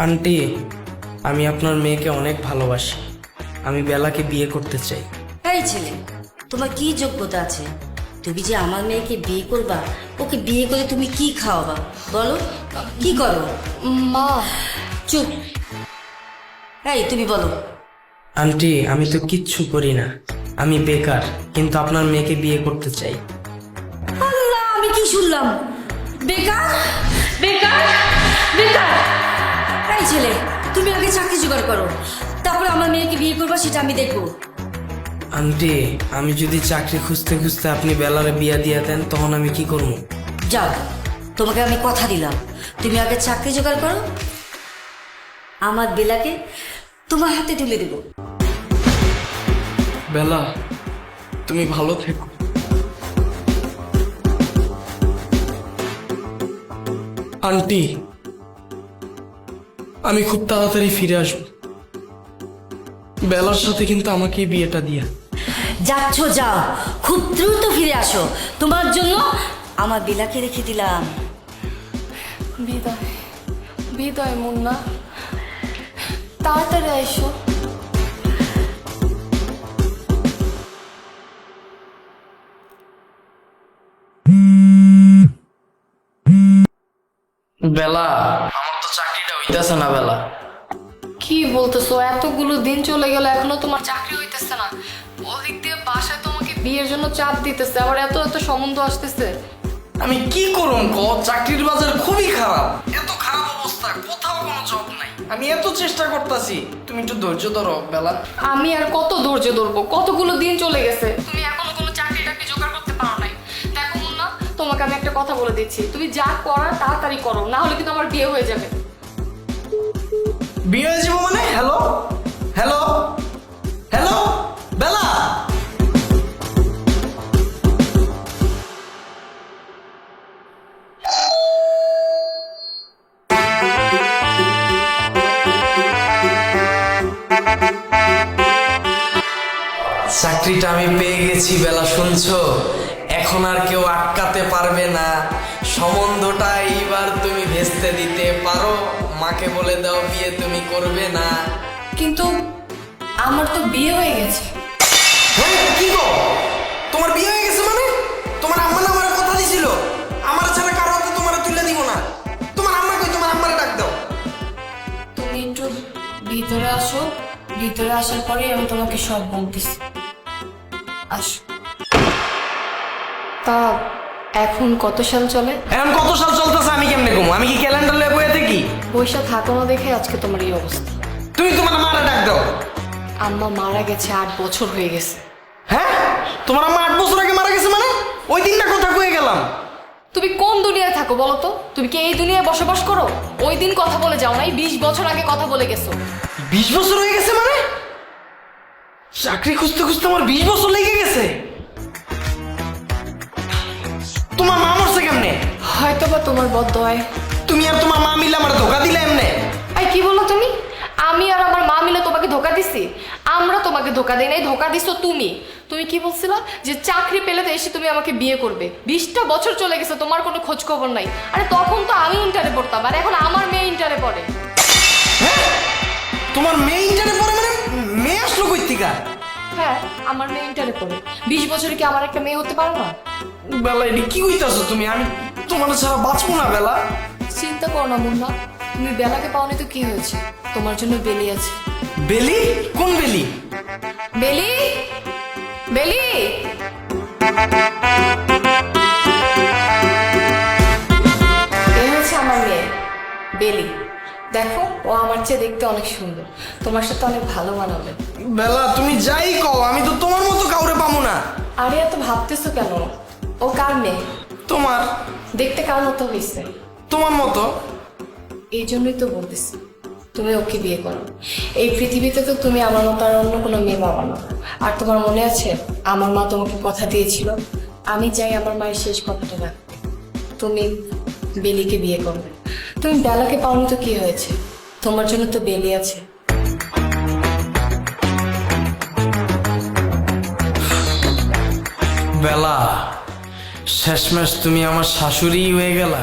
Aunty, আমি আপনার মেয়েকে অনেক ভালোবাসি। আমি বেলাকে বিয়ে করতে চাই। এই ছেলে, তোমার কি যোগ্যতা আছে? তুমি যে আমার মেয়েকে বিয়ে করবা, ওকে বিয়ে করে তুমি কি খাওয়াবা বলো? কি করো? মা, চুপ। এই তুমি বলো। আন্টি, আমি তো কিচ্ছু করি না, আমি বেকার, কিন্তু আপনার মেয়েকে বিয়ে করতে চাই। আল্লাহ, আমি কি শুনলাম? বেকার বেকার বেকার! এই ছেলে, তুমি আগে চাকরি জোগাড় করো, তারপরে আমার মেয়েকে বিয়ে করবা, সেটা আমি দেখবো। আন্টি, আমি যদি চাকরি খুঁজতে খুঁজতে আপনি বেলারে বিয়ে দিয়ে দেন, তখন আমি কি করবো? যাও, তোমাকে আমি কথা দিলাম, তুমি আগে চাকরি জোগাড় করো, আমার বেলাকে তোমার হাতে তুলে দেবো। বেলা, তুমি ভালো থেকো। আন্টি, আমি খুব তাড়াতাড়ি ফিরে আসবো। বেলার সাথে কিন্তু আমাকে এই বিয়েটা দিয়া। যাচ্ছ যাও, খুব দ্রুত ফিরে আসো, তোমার জন্য আমার বেলাকে রেখে দিলাম। বিদায় বিদায় মুন্না, তাড়াতাড়ি আইসো। বেলা, আমার তো চাকরিটা হইতেছে না। বেলা, কি বলতেছো? এতগুলো দিন চলে গেল, এখনো তোমার চাকরি হইতেছে না? ওদিক দিয়ে বাসায় তোমাকে বিয়ের জন্য চাপ দিতেছে, আবার এত এত সম্বন্ধ আসতেছে। আমি কি করুম ক? চাকরির বাজার খুবই খারাপ, এত খারাপ অবস্থা, কোথাও কোনো জব নাই। আমি এত চেষ্টা করতেছি, তুমি একটু ধৈর্য ধরো বেলা। আমি আর কত ধৈর্য ধরবো? কতগুলো দিন চলে গেছে, তুমি এখনো কোনো চাকরিটাকে জোগাড় করতে পারো নাই। দেখো মুন্না, তোমাকে আমি একটা কথা বলে দিচ্ছি, তুমি যা করার তাড়াতাড়ি করো, না হলে কিন্তু আমার বিয়ে হয়ে যাবে। বিয়ে হয়ে যাবো মানে? হ্যালো হ্যালো হ্যালো বেলা, চাকরিটা আমি পেয়ে গেছি বেলা, শুনছো? এখন আর কেউ আটকাতে পারবে না। সম্বন্ধটা এইবার তুমি ভেস্তে দিতে পারো, মাকে বলে দাও বিয়ে তুমি করবে না। কিন্তু আমার তো বিয়ে হয়ে গেছে। হ্যাঁ, কি গো, তোমার বিয়ে হয়ে গেছে মানে? তোমার আম্মা না আমার কথা দিছিল, আমার ছাড়া কারো হাতে তোমার তুলে দিব না। তোমার আম্মা কই? তোমার আম্মারে ডাক দাও। তুমি একটু ভিতরে আসো, ভিতরে আসার পরে আমি তোমাকে সব বলতেছি। আসো। তা এখন কত সাল চলে? এখন কত সাল চলতেছে আমি কেমনে কমু? আমি কি ক্যালেন্ডার লয়ে বইয়ে থাকি? পয়সা থাকো না দেখে আজকে তোমার এই অবস্থা। তুমি তোমার মারা ডাক দাও। আম্মা মারা গেছে 8 বছর হয়ে গেছে। হ্যাঁ, তোমার আম্মা 8 বছর আগে মারা গেছে মানে? ওই দিনটা কথা কয়ে গেলাম। তুমি কোন দুনিয়ায় থাকো বলো তো? তুমি কি এই দুনিয়ায় বসবাস করো? ওই দিন কথা বলে যাও নাই, 20 বছর আগে কথা বলে গেছো। 20 বছর হয়ে গেছে মানে? চাকরি খুঁজতে খুঁজতে আমার 20 বছর লেগে গেছে। তোমার মা মরছে কেমনে? হয়তো বা তোমার বদদোয়ায়। তুমি আর তোমার মা মিলে আমার ধোকা দিলে এমনে? আই কি বললো তুমি? আমি আর আমার মা মিলে তোমাকে ধোকা দিছি? আমরা তোমাকে ধোকা দেই নাই, ধোকা দিছো তুমি। তুমি কি বলছিলা যে চাকরি পেলে তো এসে তুমি আমাকে বিয়ে করবে? 20টা বছর চলে গেছে, তোমার কোনো খোঁজ খবর নাই। আরে তখন তো আমি ইন্টারে পড়তাম, আর এখন আমার মেয়ে ইন্টারে পড়ে। হ্যাঁ, তোমার মেয়ে ইন্টারে পড়ে মানে? মেয়ে আসলো কই থেকে? হ্যাঁ, আমার মেয়ে ইন্টারে পড়ে। 20 বছরে কি আমার একটা মেয়ে হতে পারে না? বেলা, এটি কি কইতাছো তুমি? আমি তোমার ছাড়া বাঁচবো না বেলা। চিন্তা করো না মুন্না, তুমি বেলাকে পাওনি তো কি হয়েছে? তোমার জন্য বেলি আছে। বেলি? কোন বেলি? বেলি, বেলি, এই হচ্ছে আমার মেয়ে বেলি। দেখো, ও আমার চেয়ে দেখতে অনেক সুন্দর, তোমার সাথে অনেক ভালো মানাবে। বেলা, তুমি যাই কও, আমি তো তোমার মতো কাউরে পাবো না। আরে এত ভাবতেছো কেন? ও কার মেয়ে? তোমার? দেখতে কার মতো হয়েছে? তোমার মতো। এই জন্যই তো বলতেছি তুমি ওকে বিয়ে করো। এই পৃথিবীতে তো তুমি আমার মতো আর অন্য কোনো মেয়ে পাবা না। আর তোমার মনে আছে আমার মা তোমাকে কথা দিয়েছিল, আমি চাই আমার মায়ের শেষ কথাটা রাখতে। তুমি বেলিকে বিয়ে করবে। তুমি বেলাকে পাওনি তো কি হয়েছে? তোমার জন্য তো বেলি আছে। বেলা, শেষমেশ তুমি আমার শাশুড়ি হয়ে গেলা।